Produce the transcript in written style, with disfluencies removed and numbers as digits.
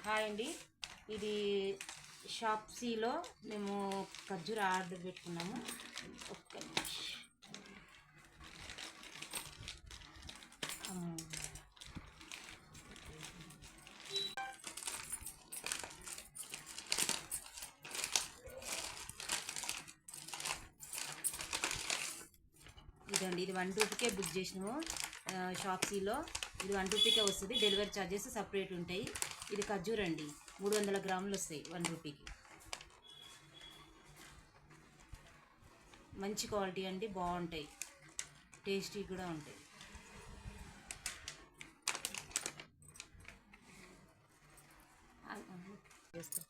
Hi అండి, ఇది షాప్సీలో మేము ఖర్జూర ఆర్డర్ పెట్టుకున్నాము. ఒక్క నిమిషం. ఇదండి, ఇది 120కే బుక్ చేసినాము షాప్సీలో. ఇది 120కే వస్తుంది. డెలివరీ ఛార్జెస్ సపరేట్ ఉంటాయి. ఇది ఖర్జూర అండి, 300 గ్రాములు వస్తాయి 1 రూపీకి. మంచి క్వాలిటీ అండి, బాగుంటాయి, టేస్టీ కూడా ఉంటాయి. చేస్తాం.